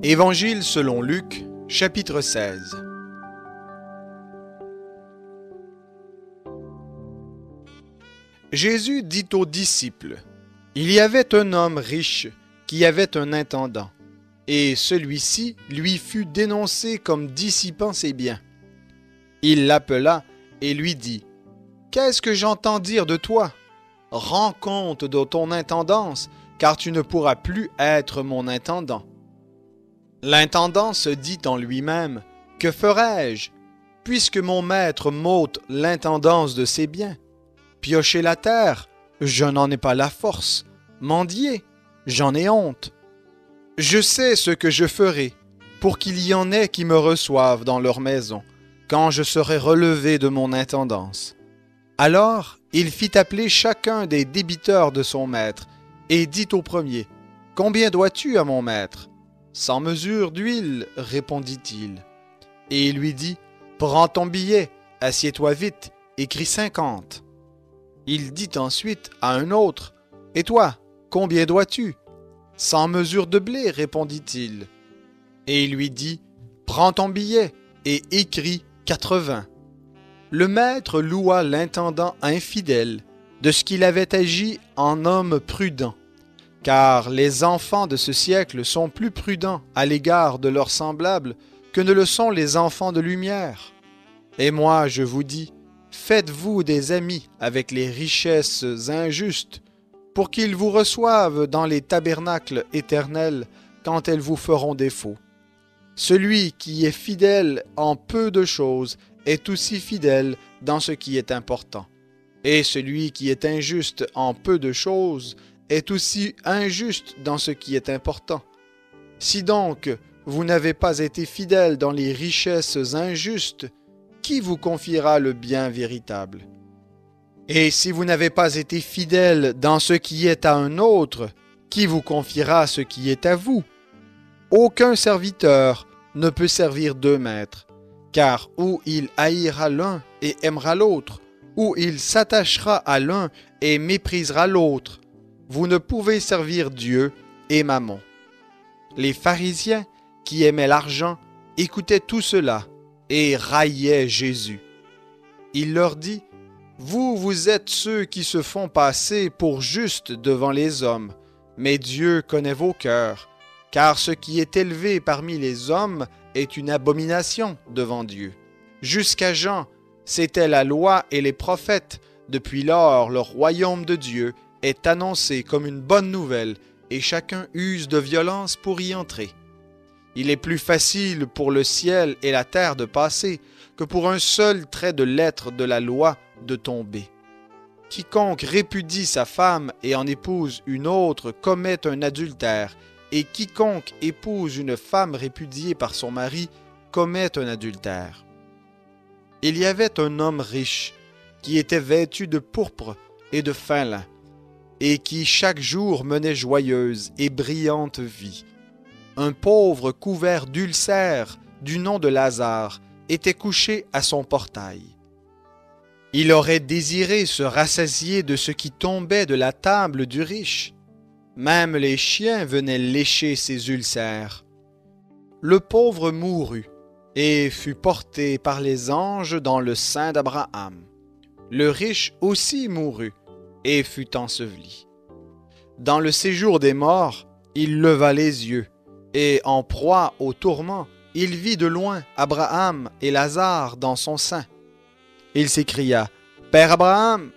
Évangile selon Luc, chapitre 16. Jésus dit aux disciples, « Il y avait un homme riche qui avait un intendant, et celui-ci lui fut dénoncé comme dissipant ses biens. Il l'appela et lui dit, « Qu'est-ce que j'entends dire de toi? Rends compte de ton intendance, car tu ne pourras plus être mon intendant. » L'intendant se dit en lui-même, « Que ferai-je, puisque mon maître m'ôte l'intendance de ses biens? Piocher la terre, je n'en ai pas la force. Mendier, j'en ai honte. Je sais ce que je ferai, pour qu'il y en ait qui me reçoivent dans leur maison, quand je serai relevé de mon intendance. » Alors il fit appeler chacun des débiteurs de son maître, et dit au premier, « Combien dois-tu à mon maître? » « 100 mesures d'huile, répondit-il. Et il lui dit, « Prends ton billet, assieds-toi vite, écris 50. » Il dit ensuite à un autre, « Et toi, combien dois-tu? » « 100 mesures de blé, répondit-il. Et il lui dit, « Prends ton billet et écris 80. » Le maître loua l'intendant infidèle de ce qu'il avait agi en homme prudent. Car les enfants de ce siècle sont plus prudents à l'égard de leurs semblables que ne le sont les enfants de lumière. Et moi, je vous dis, faites-vous des amis avec les richesses injustes, pour qu'ils vous reçoivent dans les tabernacles éternels quand elles vous feront défaut. Celui qui est fidèle en peu de choses est aussi fidèle dans ce qui est important. Et celui qui est injuste en peu de choses est aussi injuste dans ce qui est important. Si donc vous n'avez pas été fidèle dans les richesses injustes, qui vous confiera le bien véritable? Et si vous n'avez pas été fidèle dans ce qui est à un autre, qui vous confiera ce qui est à vous? Aucun serviteur ne peut servir deux maîtres, car ou il haïra l'un et aimera l'autre, ou il s'attachera à l'un et méprisera l'autre. Vous ne pouvez servir Dieu et Mammon. » Les pharisiens, qui aimaient l'argent, écoutaient tout cela et raillaient Jésus. Il leur dit, « Vous êtes ceux qui se font passer pour justes devant les hommes, mais Dieu connaît vos cœurs, car ce qui est élevé parmi les hommes est une abomination devant Dieu. Jusqu'à Jean, c'était la loi et les prophètes. Depuis lors, le royaume de Dieu est annoncé comme une bonne nouvelle, et chacun use de violence pour y entrer. Il est plus facile pour le ciel et la terre de passer que pour un seul trait de lettre de la loi de tomber. Quiconque répudie sa femme et en épouse une autre commet un adultère, et quiconque épouse une femme répudiée par son mari commet un adultère. Il y avait un homme riche qui était vêtu de pourpre et de fin lin, et qui chaque jour menait joyeuse et brillante vie. Un pauvre couvert d'ulcères du nom de Lazare était couché à son portail. Il aurait désiré se rassasier de ce qui tombait de la table du riche. Même les chiens venaient lécher ses ulcères. Le pauvre mourut et fut porté par les anges dans le sein d'Abraham. Le riche aussi mourut et fut enseveli. Dans le séjour des morts, il leva les yeux, et en proie au tourment, il vit de loin Abraham et Lazare dans son sein. Il s'écria, « Père Abraham,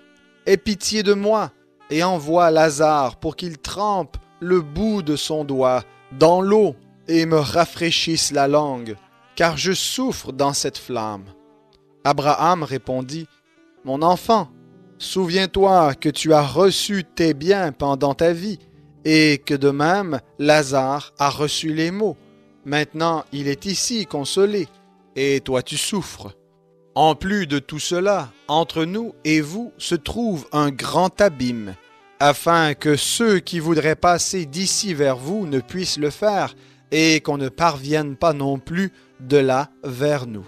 aie pitié de moi, et envoie Lazare pour qu'il trempe le bout de son doigt dans l'eau et me rafraîchisse la langue, car je souffre dans cette flamme. » Abraham répondit, « Mon enfant, souviens-toi que tu as reçu tes biens pendant ta vie, et que de même Lazare a reçu les maux. Maintenant il est ici consolé, et toi tu souffres. En plus de tout cela, entre nous et vous se trouve un grand abîme, afin que ceux qui voudraient passer d'ici vers vous ne puissent le faire, et qu'on ne parvienne pas non plus de là vers nous. »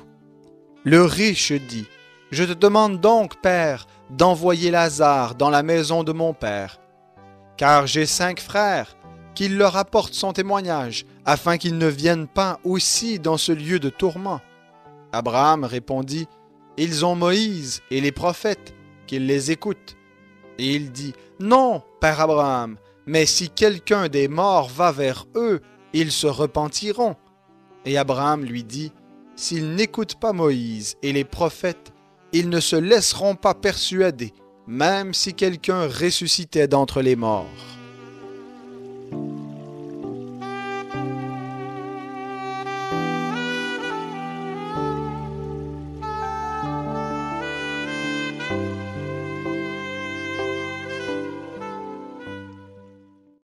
Le riche dit, « Je te demande donc, Père, d'envoyer Lazare dans la maison de mon père, car j'ai 5 frères, qu'il leur apporte son témoignage, afin qu'ils ne viennent pas aussi dans ce lieu de tourment. » Abraham répondit, « Ils ont Moïse et les prophètes, qu'ils les écoutent. » Et il dit, « Non, père Abraham, mais si quelqu'un des morts va vers eux, ils se repentiront. » Et Abraham lui dit, « S'ils n'écoutent pas Moïse et les prophètes, ils ne se laisseront pas persuader, même si quelqu'un ressuscitait d'entre les morts. »